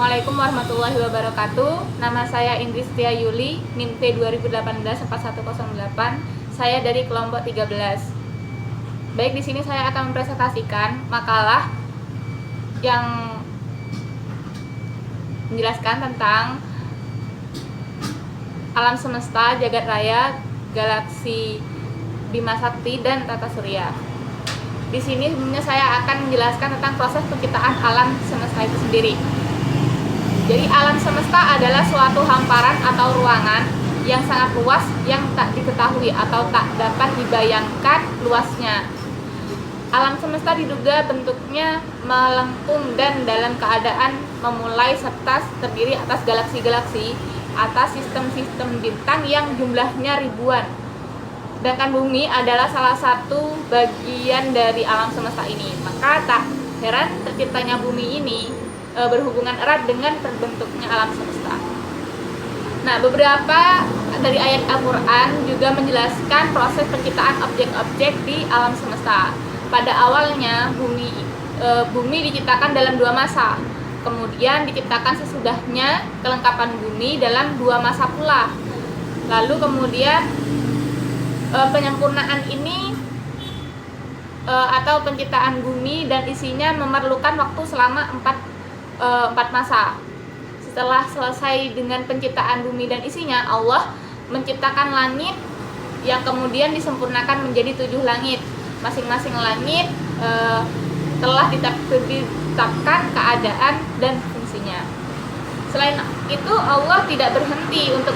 Assalamualaikum warahmatullahi wabarakatuh. Nama saya Indri Setia Yuli, NIM T 2018-4108. Saya dari kelompok 13. Baik, di sini saya akan mempresentasikan makalah yang menjelaskan tentang alam semesta, jagat raya, galaksi Bima Sakti dan tata surya. Di sini sebenarnya saya akan menjelaskan tentang proses penciptaan alam semesta itu sendiri. Jadi alam semesta adalah suatu hamparan atau ruangan yang sangat luas yang tak diketahui atau tak dapat dibayangkan luasnya. Alam semesta diduga bentuknya melengkung dan dalam keadaan memulai serta terdiri atas galaksi-galaksi, atas sistem-sistem bintang yang jumlahnya ribuan. Sedangkan bumi adalah salah satu bagian dari alam semesta ini. Maka tak heran terciptanya bumi ini berhubungan erat dengan terbentuknya alam semesta. Nah, beberapa dari ayat Al-Quran juga menjelaskan proses penciptaan objek-objek di alam semesta. Pada awalnya bumi diciptakan dalam 2 masa, kemudian diciptakan sesudahnya kelengkapan bumi dalam 2 masa pula. Lalu kemudian penyempurnaan ini atau penciptaan bumi dan isinya memerlukan waktu selama 4 masa. Setelah selesai dengan penciptaan bumi dan isinya, Allah menciptakan langit yang kemudian disempurnakan menjadi 7 langit. Masing-masing langit telah ditetapkan keadaan dan fungsinya. Selain itu, Allah tidak berhenti untuk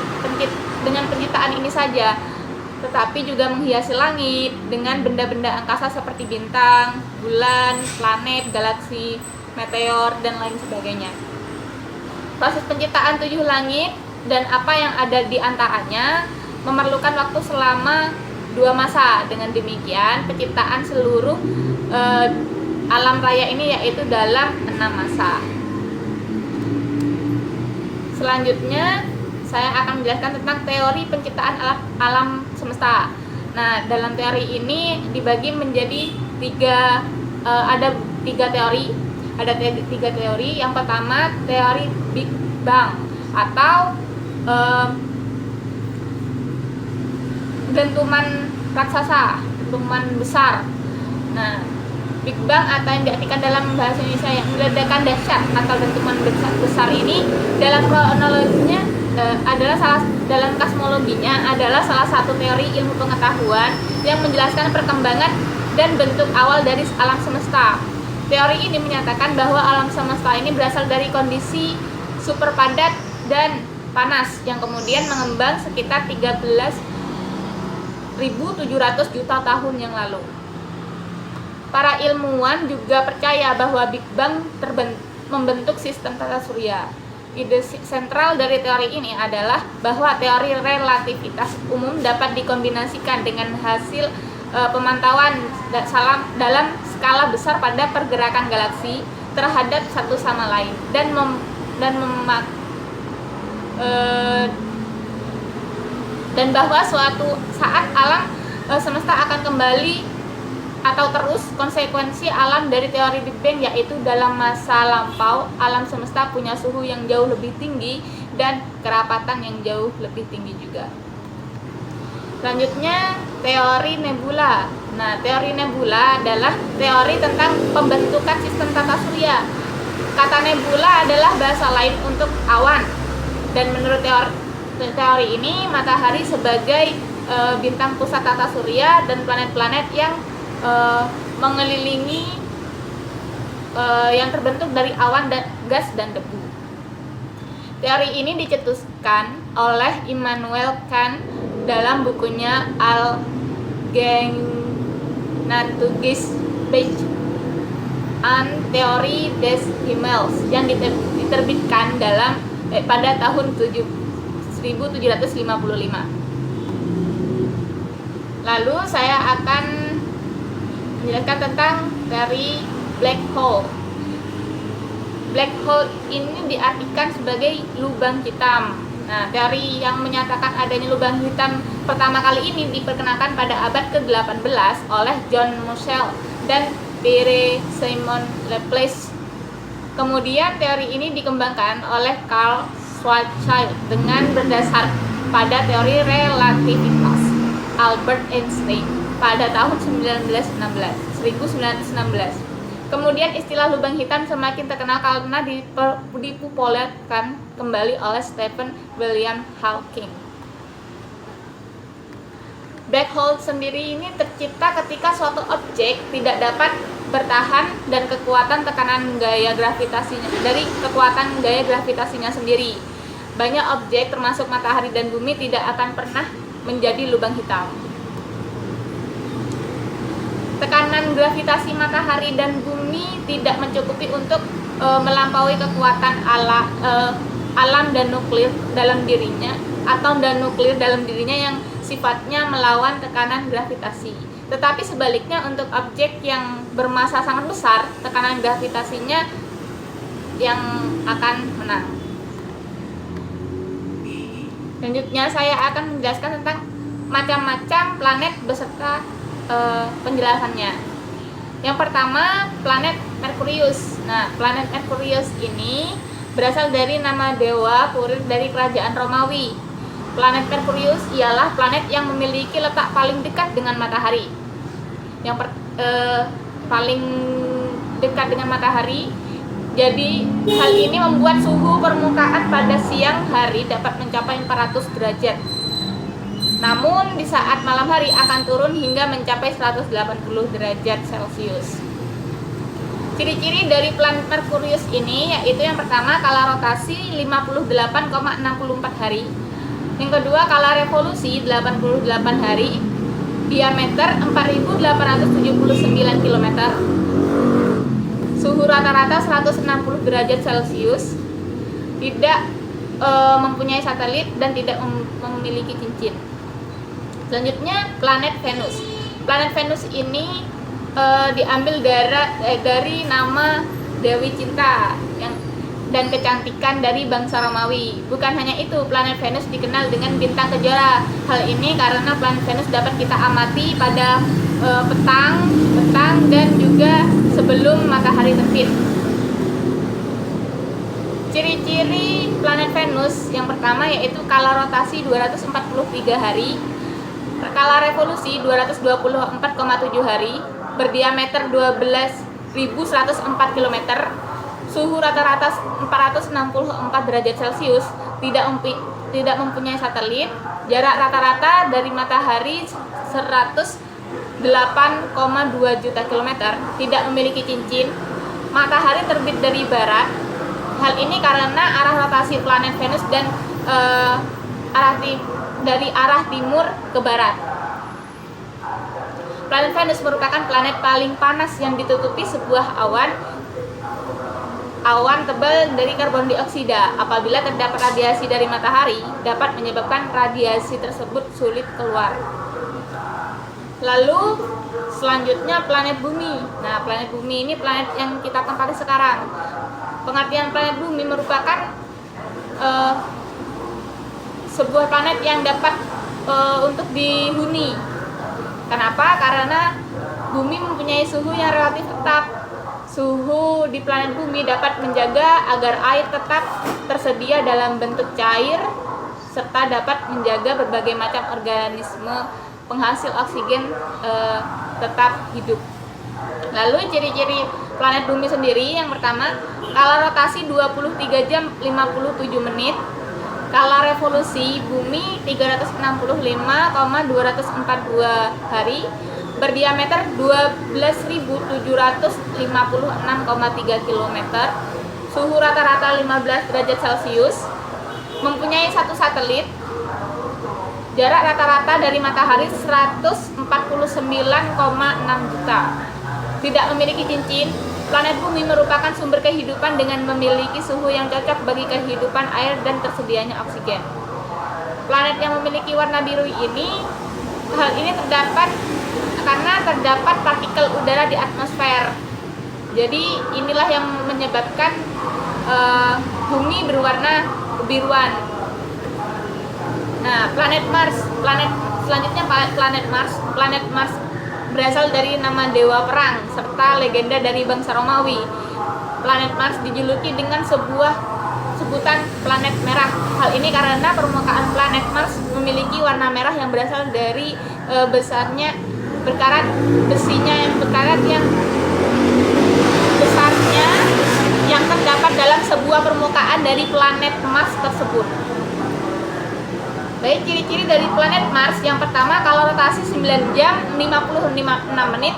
dengan penciptaan ini saja, tetapi juga menghiasi langit dengan benda-benda angkasa seperti bintang, bulan, planet, galaksi, meteor, dan lain sebagainya. Proses penciptaan 7 langit dan apa yang ada di antaranya memerlukan waktu selama 2 masa. Dengan demikian, penciptaan seluruh alam raya ini yaitu dalam 6 masa. Selanjutnya, saya akan menjelaskan tentang teori penciptaan alam semesta. Nah, dalam teori ini dibagi menjadi ada tiga teori. Ada 3 teori. Yang pertama, teori Big Bang atau dentuman raksasa, dentuman besar. Nah, Big Bang atau yang diartikan dalam bahasa Indonesia yang ledakan dahsyat atau dentuman besar ini dalam kronologinya dalam kosmologinya adalah salah satu teori ilmu pengetahuan yang menjelaskan perkembangan dan bentuk awal dari alam semesta. Teori ini menyatakan bahwa alam semesta ini berasal dari kondisi super padat dan panas yang kemudian mengembang sekitar 13.700 juta tahun yang lalu. Para ilmuwan juga percaya bahwa Big Bang membentuk sistem tata surya. Ide sentral dari teori ini adalah bahwa teori relativitas umum dapat dikombinasikan dengan hasil pemantauan dalam skala besar pada pergerakan galaksi terhadap satu sama lain dan bahwa suatu saat alam semesta akan kembali atau terus konsekuensi alam dari teori Big Bang, yaitu dalam masa lampau alam semesta punya suhu yang jauh lebih tinggi dan kerapatan yang jauh lebih tinggi juga. Selanjutnya, teori nebula. Nah, teori nebula adalah teori tentang pembentukan sistem tata surya. Kata nebula adalah bahasa lain untuk awan. Dan menurut teori ini, matahari sebagai bintang pusat tata surya dan planet-planet yang mengelilingi yang terbentuk dari awan dan gas dan debu. Teori ini dicetuskan oleh Immanuel Kant dalam bukunya Allgemeine an Theorie des Himmels yang diterbitkan pada tahun 1755. Lalu saya akan menjelaskan tentang teori black hole. Black hole ini diartikan sebagai lubang hitam. Nah, teori yang menyatakan adanya lubang hitam pertama kali ini diperkenalkan pada abad ke-18 oleh John Mussel dan Pierre Simon Laplace. Kemudian teori ini dikembangkan oleh Carl Schwarzschild dengan berdasar pada teori relativitas Albert Einstein pada tahun 1916. Kemudian istilah lubang hitam semakin terkenal karena dipopulerkan kembali oleh Stephen William Hawking. Black hole sendiri ini tercipta ketika suatu objek tidak dapat bertahan dan kekuatan tekanan gaya gravitasinya sendiri. Banyak objek termasuk matahari dan bumi tidak akan pernah menjadi lubang hitam. Tekanan gravitasi matahari dan bumi tidak mencukupi untuk melampaui kekuatan alam dan nuklir dalam dirinya yang sifatnya melawan tekanan gravitasi. Tetapi sebaliknya untuk objek yang bermassa sangat besar, tekanan gravitasinya yang akan menang. Selanjutnya saya akan menjelaskan tentang macam-macam planet beserta penjelasannya. Yang pertama, planet Merkurius. Nah, planet Merkurius ini berasal dari nama dewa kurir dari kerajaan Romawi. Planet Merkurius ialah planet yang memiliki letak paling dekat dengan matahari. Paling dekat dengan matahari. Jadi, hal ini membuat suhu permukaan pada siang hari dapat mencapai 400 derajat. Namun di saat malam hari akan turun hingga mencapai 180 derajat Celcius. Ciri-ciri dari planet Merkurius ini yaitu yang pertama kala rotasi 58,64 hari. Yang kedua kala revolusi 88 hari. Diameter 4.879 km. Suhu rata-rata 160 derajat Celcius. Tidak mempunyai satelit dan tidak memiliki cincin. Selanjutnya planet Venus. Planet Venus ini diambil dari nama Dewi Cinta dan kecantikan dari bangsa Romawi. Bukan hanya itu, planet Venus dikenal dengan bintang kejora. Hal ini karena planet Venus dapat kita amati pada petang dan juga sebelum matahari terbit. Ciri-ciri planet Venus yang pertama yaitu kala rotasi 243 hari. Kala revolusi 224,7 hari, berdiameter 12.104 km, suhu rata-rata 464 derajat Celcius, tidak mempunyai satelit, jarak rata-rata dari matahari 108,2 juta kilometer, tidak memiliki cincin, matahari terbit dari barat. Hal ini karena arah rotasi planet Venus dan dari arah timur ke barat. Planet Venus merupakan planet paling panas yang ditutupi sebuah awan tebal dari karbon dioksida. Apabila terdapat radiasi dari matahari, dapat menyebabkan radiasi tersebut sulit keluar. Lalu selanjutnya planet Bumi. Nah, planet Bumi ini planet yang kita tempati sekarang. Pengertian planet Bumi merupakan sebuah planet yang dapat untuk dihuni. Kenapa? Karena Bumi mempunyai suhu yang relatif tetap. Suhu di planet Bumi dapat menjaga agar air tetap tersedia dalam bentuk cair serta dapat menjaga berbagai macam organisme penghasil oksigen tetap hidup. Lalu ciri-ciri planet Bumi sendiri yang pertama, kala rotasi 23 jam 57 menit. Kala revolusi bumi 365,242 hari, berdiameter 12.756,3 km, suhu rata-rata 15 derajat Celcius, mempunyai satu satelit, jarak rata-rata dari matahari 149,6 juta, tidak memiliki cincin. Planet Bumi merupakan sumber kehidupan dengan memiliki suhu yang cocok bagi kehidupan air dan tersedianya oksigen. Planet yang memiliki warna biru ini, hal ini terdapat karena terdapat partikel udara di atmosfer. Jadi inilah yang menyebabkan Bumi berwarna kebiruan. Nah, planet Mars. Selanjutnya planet Mars. Planet Mars berasal dari nama dewa perang serta legenda dari bangsa Romawi. planet Mars dijuluki dengan sebuah sebutan planet merah. Hal ini karena permukaan planet Mars memiliki warna merah yang berasal dari besarnya berkarat besinya yang berkarat yang besarnya yang terdapat dalam sebuah permukaan dari planet Mars tersebut. Baik, ciri-ciri dari planet Mars. Yang pertama, kala rotasi 9 jam 56 menit,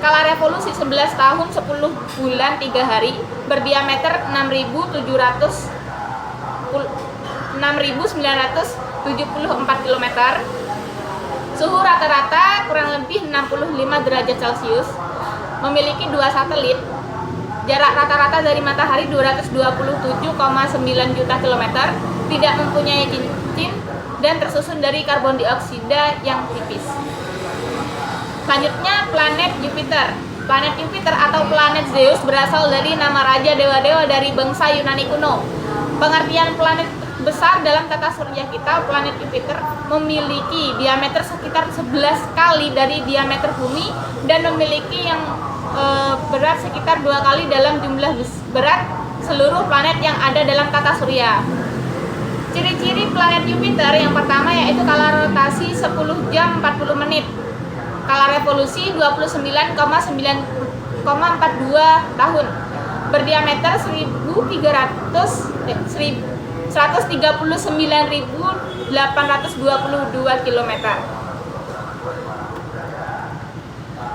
kala revolusi 11 tahun 10 bulan 3 hari, berdiameter 6.974 km, suhu rata-rata kurang lebih 65 derajat Celcius, memiliki 2 satelit, jarak rata-rata dari matahari 227,9 juta kilometer, tidak mempunyai cincin, dan tersusun dari karbon dioksida yang tipis. Selanjutnya, planet Jupiter. Planet Jupiter atau planet Zeus berasal dari nama raja dewa-dewa dari bangsa Yunani kuno. Pengertian planet besar dalam tata surya kita, planet Jupiter memiliki diameter sekitar 11 kali dari diameter bumi dan memiliki yang berat sekitar 2 kali dalam jumlah berat seluruh planet yang ada dalam tata surya. Ciri-ciri planet Jupiter yang pertama yaitu kala rotasi 10 jam 40 menit, kala revolusi 29,42 tahun, berdiameter 139.822 km.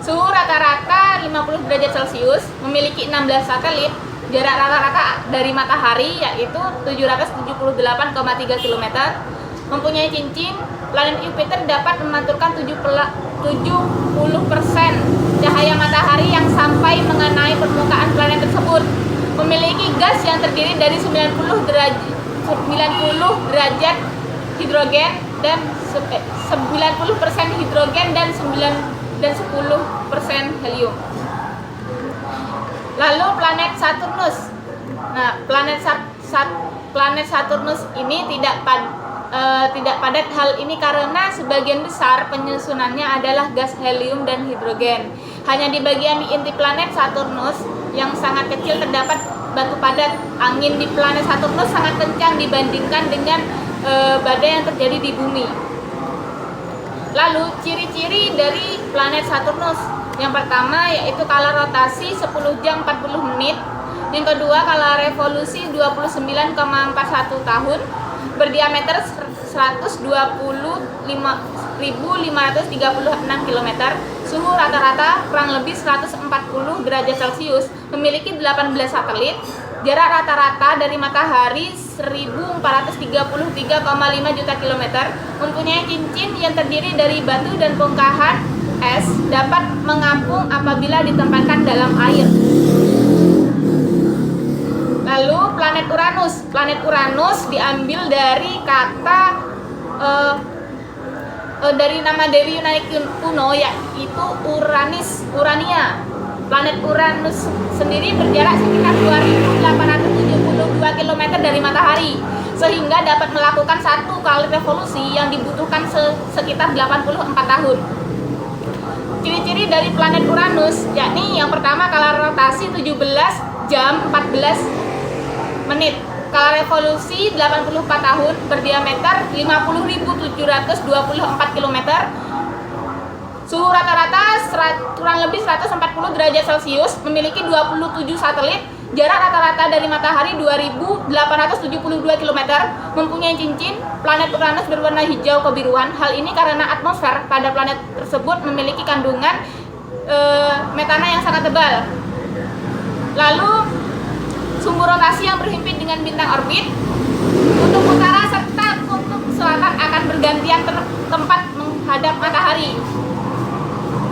Suhu rata-rata 50 derajat Celcius, memiliki 16 satelit, jarak rata-rata dari matahari yaitu 778,3 km, mempunyai cincin. Planet Jupiter dapat memantulkan 70% cahaya matahari yang sampai mengenai permukaan planet tersebut. Memiliki gas yang terdiri dari 90 derajat hidrogen dan 90% hidrogen dan 10% helium. Lalu planet Saturnus. Nah, planet Saturnus ini tidak padat. Hal ini karena sebagian besar penyusunannya adalah gas helium dan hidrogen. Hanya di bagian inti planet Saturnus yang sangat kecil terdapat batu padat. Angin di planet Saturnus sangat kencang dibandingkan dengan badai yang terjadi di bumi. Lalu ciri-ciri dari planet Saturnus. Yang pertama yaitu kala rotasi 10 jam 40 menit. Yang kedua kala revolusi 29,41 tahun, berdiameter 125.536 km, suhu rata-rata kurang lebih 140 derajat Celcius, memiliki 18 satelit, jarak rata-rata dari matahari 1433,5 juta kilometer, mempunyai cincin yang terdiri dari batu dan bongkahan es, dapat mengapung apabila ditempatkan dalam air. Lalu planet Uranus. Planet Uranus diambil dari kata dari nama dewi Yunani kuno yaitu Urania. Planet Uranus sendiri berjarak sekitar 2.872 km dari matahari, sehingga dapat melakukan 1 kali revolusi yang dibutuhkan sekitar 84 tahun. Ciri-ciri dari planet Uranus yakni yang pertama kala rotasi 17 jam 14 menit, kala revolusi 84 tahun, berdiameter 50.724 km, suhu rata-rata kurang lebih 140 derajat Celcius, memiliki 27 satelit, jarak rata-rata dari matahari 2.872 km, mempunyai cincin. Planet Uranus berwarna hijau kebiruan. Hal ini karena atmosfer pada planet tersebut memiliki kandungan metana yang sangat tebal. Lalu sumbu rotasi yang berhimpit dengan bintang orbit, kutub utara serta kutub selatan akan bergantian tempat menghadap matahari.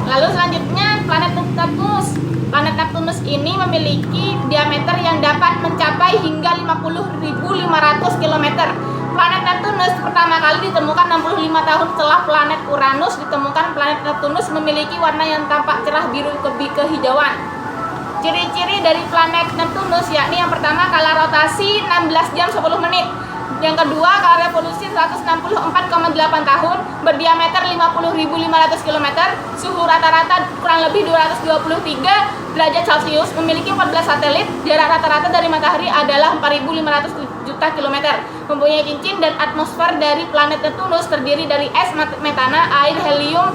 Lalu selanjutnya planet Neptunus. Planet Neptunus ini memiliki diameter yang dapat mencapai hingga 50.500 km. Planet Neptunus pertama kali ditemukan 65 tahun setelah planet Uranus ditemukan. Planet Neptunus memiliki warna yang tampak cerah biru kehijauan. Ciri-ciri dari planet Neptunus yakni yang pertama kala rotasi 16 jam 10 menit, Yang kedua, kalau revolusi 164,8 tahun, berdiameter 50.500 km, suhu rata-rata kurang lebih 223 derajat Celcius, memiliki 14 satelit, jarak rata-rata dari matahari adalah 4.500 juta kilometer, mempunyai cincin dan atmosfer dari planet Neptunus terdiri dari es, metana, air, helium,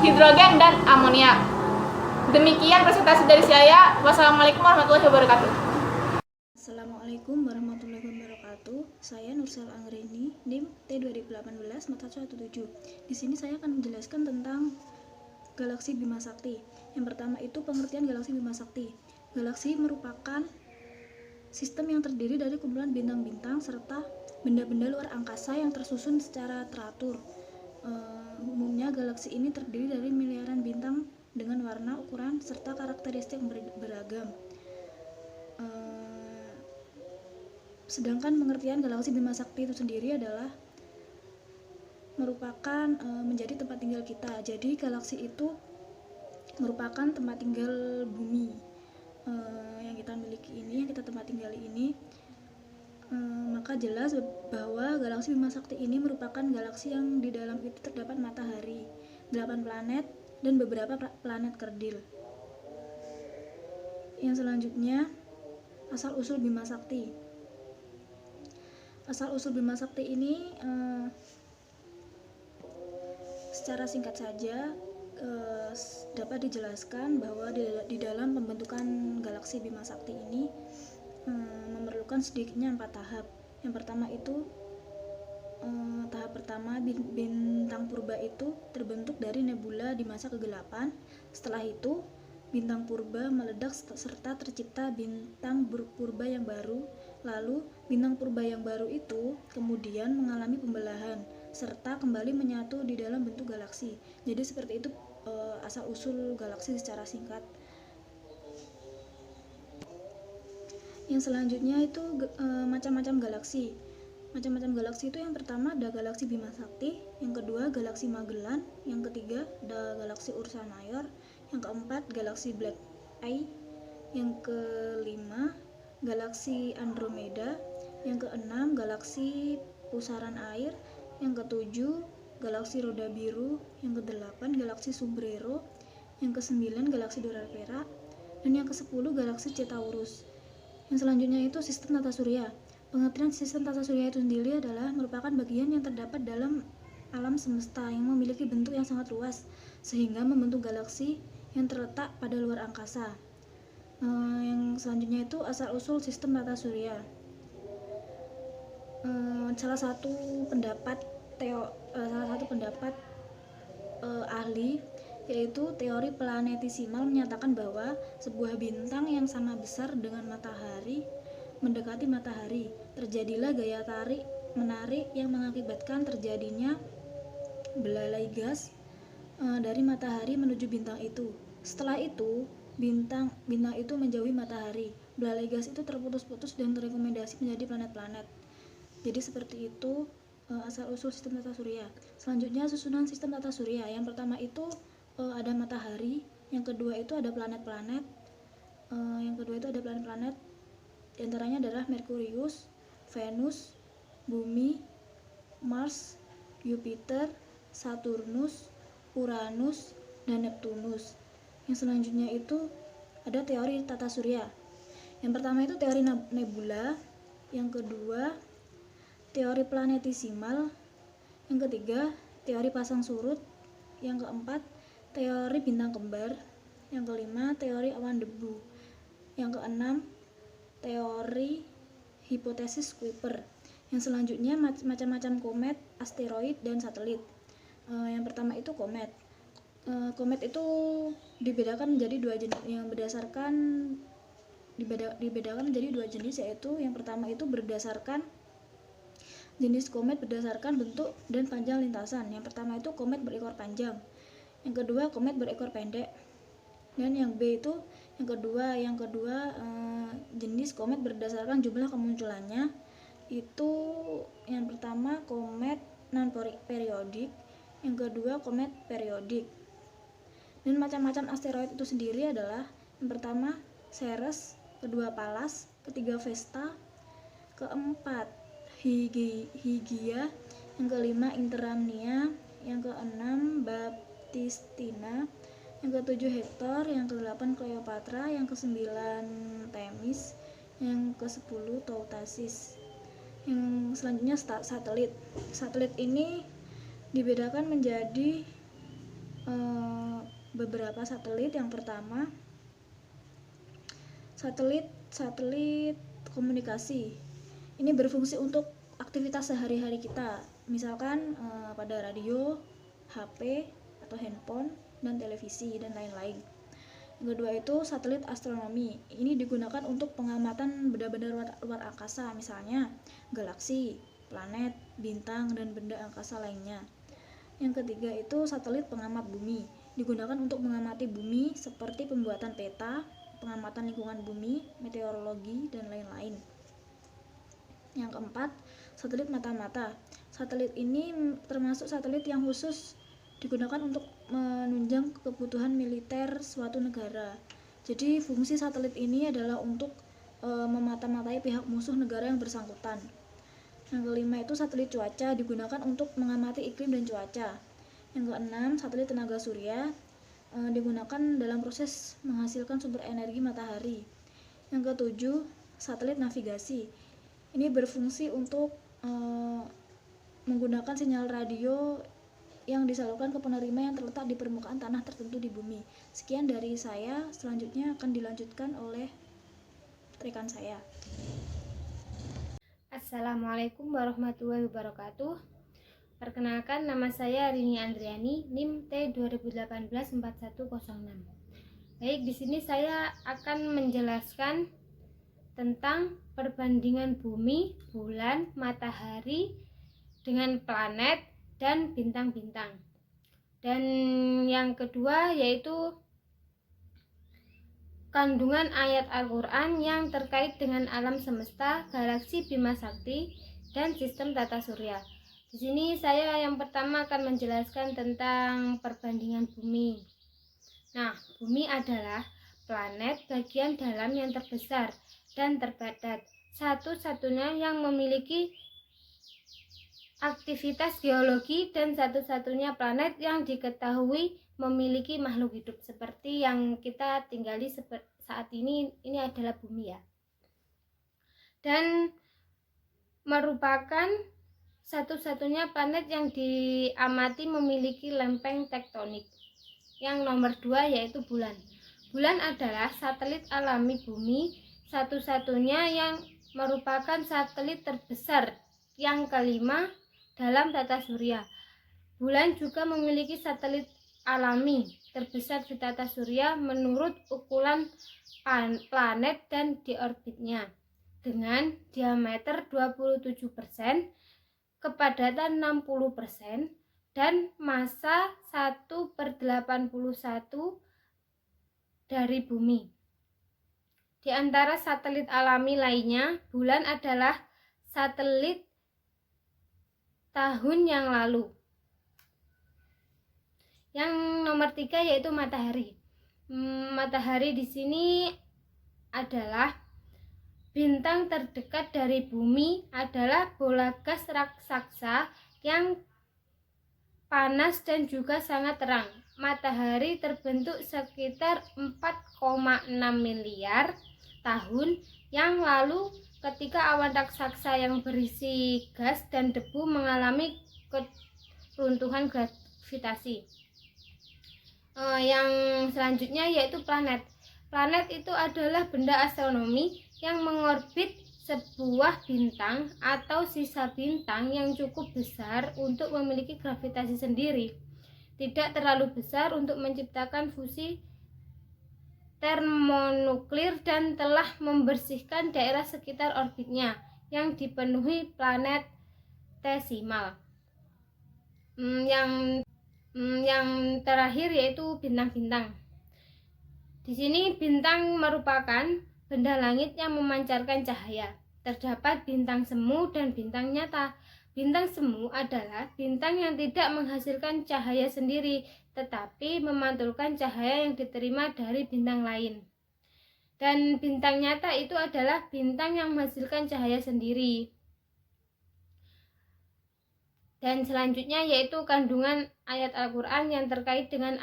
hidrogen, dan amonia. Demikian presentasi dari saya. Wassalamualaikum warahmatullahi wabarakatuh. Assalamualaikum warahmatullahi wabarakatuh. Saya Nursel Anggreni, NIM T2018 Mata 17. Di sini saya akan menjelaskan tentang galaksi Bima Sakti. Yang pertama itu pengertian galaksi Bima Sakti. Galaksi merupakan sistem yang terdiri dari kumpulan bintang-bintang serta benda-benda luar angkasa yang tersusun secara teratur. Umumnya galaksi ini terdiri dari miliaran bintang dengan warna, ukuran, serta karakteristik beragam. Sedangkan pengertian galaksi Bima Sakti itu sendiri adalah merupakan menjadi tempat tinggal kita. Jadi galaksi itu merupakan tempat tinggal bumi yang kita miliki ini, yang kita tempat tinggali ini. Maka jelas bahwa galaksi Bima Sakti ini merupakan galaksi yang di dalam itu terdapat matahari, 8 planet, dan beberapa planet kerdil. Yang selanjutnya, asal-usul Bima Sakti. Asal-usul Bima Sakti ini secara singkat saja dapat dijelaskan bahwa di dalam pembentukan galaksi Bima Sakti ini memerlukan sedikitnya 4 tahap. Yang pertama itu tahap pertama, bintang purba itu terbentuk dari nebula di masa kegelapan. Setelah itu bintang purba meledak serta tercipta bintang purba yang baru. Lalu bintang purba yang baru itu kemudian mengalami pembelahan serta kembali menyatu di dalam bentuk galaksi. Jadi seperti itu asal-usul galaksi secara singkat. Yang selanjutnya itu macam-macam galaksi. Macam-macam galaksi itu yang pertama ada galaksi Bima Sakti, yang kedua galaksi Magellan, yang ketiga ada galaksi Ursa Major, yang keempat galaksi Black Eye, yang kelima galaksi Andromeda, yang keenam galaksi Pusaran Air, yang ketujuh galaksi Roda Biru, yang kedelapan galaksi Sombrero, yang kesembilan galaksi Dora Perak, dan yang kesepuluh galaksi Centaurus. Yang selanjutnya itu sistem tata surya. Pengertian sistem tata surya itu sendiri adalah merupakan bagian yang terdapat dalam alam semesta yang memiliki bentuk yang sangat luas sehingga membentuk galaksi yang terletak pada luar angkasa. Yang selanjutnya itu asal-usul sistem tata surya. Salah satu pendapat ahli yaitu teori planetesimal menyatakan bahwa sebuah bintang yang sama besar dengan matahari mendekati matahari, terjadilah gaya tarik menarik yang mengakibatkan terjadinya belalai gas dari matahari menuju bintang itu. Setelah itu bintang itu menjauhi matahari. Belalai gas itu terputus-putus dan terekomendasi menjadi planet-planet. Jadi seperti itu asal-usul sistem tata surya. Selanjutnya susunan sistem tata surya. Yang pertama itu ada matahari, yang kedua itu ada planet-planet, di antaranya adalah Merkurius, Venus, Bumi, Mars, Jupiter, Saturnus, Uranus, dan Neptunus. Yang selanjutnya itu ada teori tata surya. Yang pertama itu teori nebula, yang kedua teori planetesimal, yang ketiga teori pasang surut, yang keempat teori bintang kembar, yang kelima teori awan debu, yang keenam teori hipotesis Kuiper. Yang selanjutnya macam-macam komet, asteroid, dan satelit. Yang pertama itu komet. Komet itu dibedakan menjadi dua jenis, yaitu yang pertama itu berdasarkan jenis komet berdasarkan bentuk dan panjang lintasan. Yang pertama itu komet berekor panjang, yang kedua komet berekor pendek, dan yang kedua jenis komet berdasarkan jumlah kemunculannya. Itu yang pertama komet non periodik, yang kedua komet periodik. Dan macam-macam asteroid itu sendiri adalah yang pertama Ceres, kedua Pallas, ketiga Vesta, keempat Hygia, yang kelima Interamnia, yang keenam Baptistina, yang ketujuh Hector, yang kedelapan Cleopatra, yang kesembilan Themis, yang kesepuluh Tautasis. Yang selanjutnya satelit. Satelit ini dibedakan menjadi beberapa satelit. Yang pertama, satelit komunikasi. Ini berfungsi untuk aktivitas sehari-hari kita, misalkan pada radio, HP atau handphone, dan televisi dan lain-lain. Yang kedua itu satelit astronomi. Ini digunakan untuk pengamatan benda-benda luar angkasa, misalnya galaksi, planet, bintang, dan benda angkasa lainnya. Yang ketiga itu satelit pengamat bumi. Digunakan untuk mengamati bumi seperti pembuatan peta, pengamatan lingkungan bumi, meteorologi, dan lain-lain. Yang keempat, satelit mata-mata. Satelit ini termasuk satelit yang khusus digunakan untuk menunjang kebutuhan militer suatu negara. Jadi fungsi satelit ini adalah untuk memata-matai pihak musuh negara yang bersangkutan. Yang kelima itu satelit cuaca, digunakan untuk mengamati iklim dan cuaca. Yang keenam, satelit tenaga surya, digunakan dalam proses menghasilkan sumber energi matahari. Yang ketujuh, satelit navigasi. Ini berfungsi untuk menggunakan sinyal radio yang disalurkan ke penerima yang terletak di permukaan tanah tertentu di bumi. Sekian dari saya, selanjutnya akan dilanjutkan oleh rekan saya. Assalamualaikum warahmatullahi wabarakatuh. Perkenalkan, nama saya Rini Andriani, NIM T20184106. Baik, di sini saya akan menjelaskan tentang perbandingan bumi, bulan, matahari dengan planet dan bintang-bintang. Dan yang kedua yaitu kandungan ayat Al-Quran yang terkait dengan alam semesta, galaksi Bima Sakti, dan sistem tata surya. Di sini saya yang pertama akan menjelaskan tentang perbandingan bumi. Nah, bumi adalah planet bagian dalam yang terbesar dan terpadat, satu-satunya yang memiliki aktivitas geologi dan satu-satunya planet yang diketahui memiliki makhluk hidup seperti yang kita tinggali saat ini adalah bumi ya. Dan merupakan satu-satunya planet yang diamati memiliki lempeng tektonik. Yang nomor 2 yaitu bulan. Bulan adalah satelit alami bumi, satu-satunya yang merupakan satelit terbesar yang kelima dalam tata surya. Bulan juga memiliki satelit alami terbesar di tata surya menurut ukuran planet dan di orbitnya, dengan diameter 27%, kepadatan 60%, dan massa 1/81 dari bumi. Di antara satelit alami lainnya, bulan adalah satelit tahun yang lalu. Yang nomor 3 yaitu matahari. Matahari di sini adalah bintang terdekat dari bumi, adalah bola gas raksasa yang panas dan juga sangat terang. Matahari terbentuk sekitar 4,6 miliar tahun yang lalu ketika awan raksasa yang berisi gas dan debu mengalami keruntuhan gravitasi. Yang selanjutnya yaitu planet. Planet itu adalah benda astronomi yang mengorbit sebuah bintang atau sisa bintang yang cukup besar untuk memiliki gravitasi sendiri, tidak terlalu besar untuk menciptakan fusi termonuklir, dan telah membersihkan daerah sekitar orbitnya yang dipenuhi planet tesimal. Yang terakhir yaitu bintang-bintang. Di sini bintang merupakan benda langit yang memancarkan cahaya. Terdapat bintang semu dan bintang nyata. Bintang semu adalah bintang yang tidak menghasilkan cahaya sendiri, tetapi memantulkan cahaya yang diterima dari bintang lain. Dan bintang nyata itu adalah bintang yang menghasilkan cahaya sendiri. Dan selanjutnya yaitu kandungan ayat Al-Quran yang terkait dengan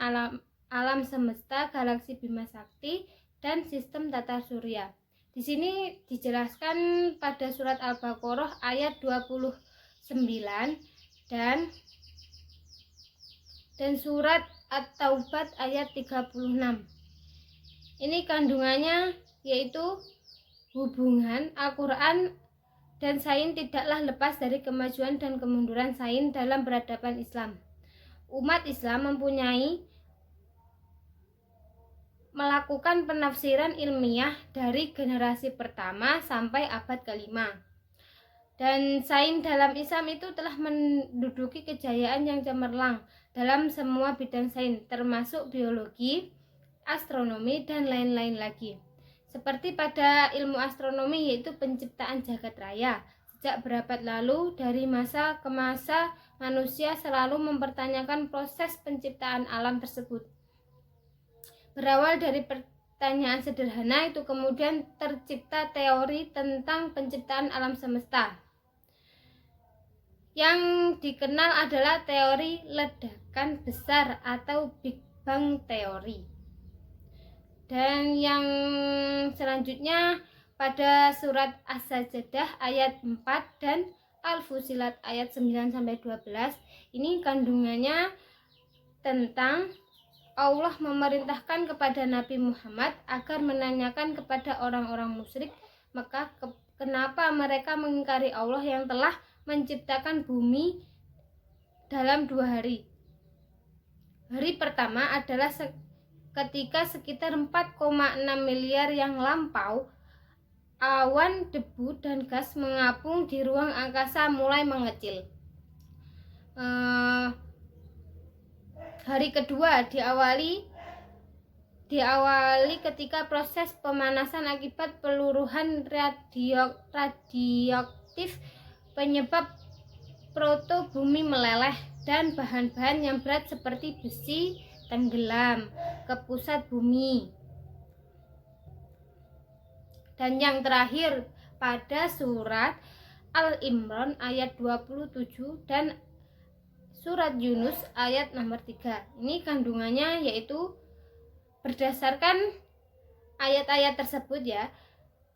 alam semesta, galaksi Bima Sakti, dan sistem tata surya. Di sini dijelaskan pada surat Al-Baqarah ayat 29 dan surat At-Taubat ayat 36. Ini kandungannya yaitu hubungan Al-Quran dan sains tidaklah lepas dari kemajuan dan kemunduran sains dalam peradaban Islam. Umat Islam melakukan penafsiran ilmiah dari generasi pertama sampai abad ke-5. Dan sains dalam Islam itu telah menduduki kejayaan yang cemerlang dalam semua bidang sains, termasuk biologi, astronomi, dan lain-lain lagi. Seperti pada ilmu astronomi yaitu penciptaan jagat raya. Sejak berabad lalu, dari masa ke masa, manusia selalu mempertanyakan proses penciptaan alam tersebut. Berawal dari pertanyaan sederhana itu, kemudian tercipta teori tentang penciptaan alam semesta. Yang dikenal adalah teori ledakan besar atau Big Bang Theory. Dan yang selanjutnya pada surat As-Sajdah ayat 4 dan Al-Fusilat ayat 9-12, ini kandungannya tentang Allah memerintahkan kepada Nabi Muhammad agar menanyakan kepada orang-orang musyrik Mekah kenapa mereka mengingkari Allah yang telah menciptakan bumi dalam 2 hari. Hari pertama adalah ketika sekitar 4,6 miliar yang lampau, awan, debu, dan gas mengapung di ruang angkasa mulai mengecil. Hari kedua diawali ketika proses pemanasan akibat peluruhan radioaktif penyebab protobumi meleleh dan bahan-bahan yang berat seperti besi tenggelam ke pusat bumi. Dan yang terakhir pada surat Al-Imran ayat 27 dan surat Yunus ayat nomor 3. Ini kandungannya yaitu berdasarkan ayat-ayat tersebut ya,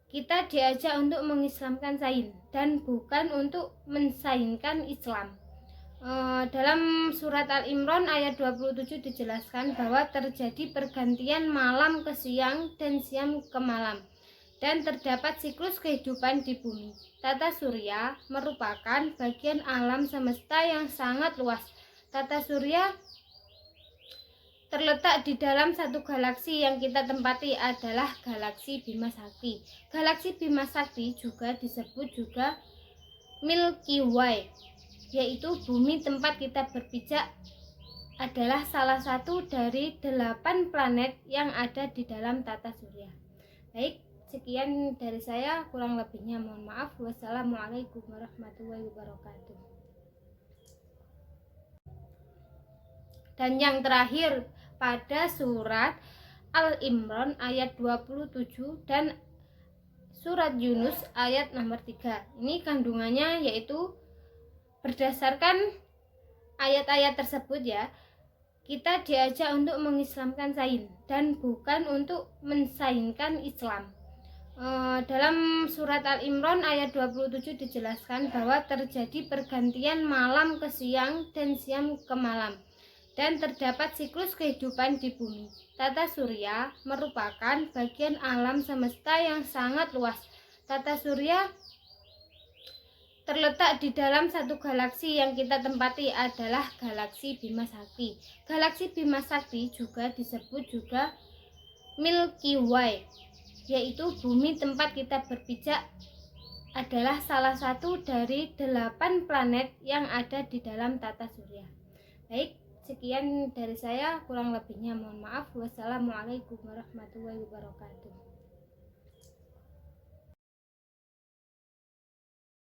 kita diajak untuk mengislamkan sains dan bukan untuk mensainkan Islam. Dalam surat Al-Imran ayat 27 dijelaskan bahwa terjadi pergantian malam ke siang dan siang ke malam, dan terdapat siklus kehidupan di bumi. Tata surya merupakan bagian alam semesta yang sangat luas. Tata surya terletak di dalam satu galaksi yang kita tempati adalah galaksi Bima Sakti. Galaksi Bima Sakti juga disebut juga Milky Way, yaitu bumi tempat kita berpijak, adalah salah satu dari 8 planet yang ada di dalam tata surya. Baik, sekian dari saya, kurang lebihnya mohon maaf. Wassalamualaikum warahmatullahi wabarakatuh. Dan yang terakhir pada surat Al-Imran ayat 27 dan surat Yunus ayat nomor 3. Ini kandungannya yaitu berdasarkan ayat-ayat tersebut ya, kita diajak untuk mengislamkan sains dan bukan untuk mensainkan Islam. Dalam surat Al-Imran ayat 27 dijelaskan bahwa terjadi pergantian malam ke siang dan siang ke malam, dan terdapat siklus kehidupan di bumi. Tata surya merupakan bagian alam semesta yang sangat luas. Tata surya terletak di dalam satu galaksi yang kita tempati adalah galaksi Bima Sakti. Galaksi Bima Sakti juga disebut juga Milky Way, yaitu bumi tempat kita berpijak, adalah salah satu dari 8 planet yang ada di dalam tata surya. Baik, sekian dari saya, kurang lebihnya mohon maaf. Wassalamualaikum warahmatullahi wabarakatuh.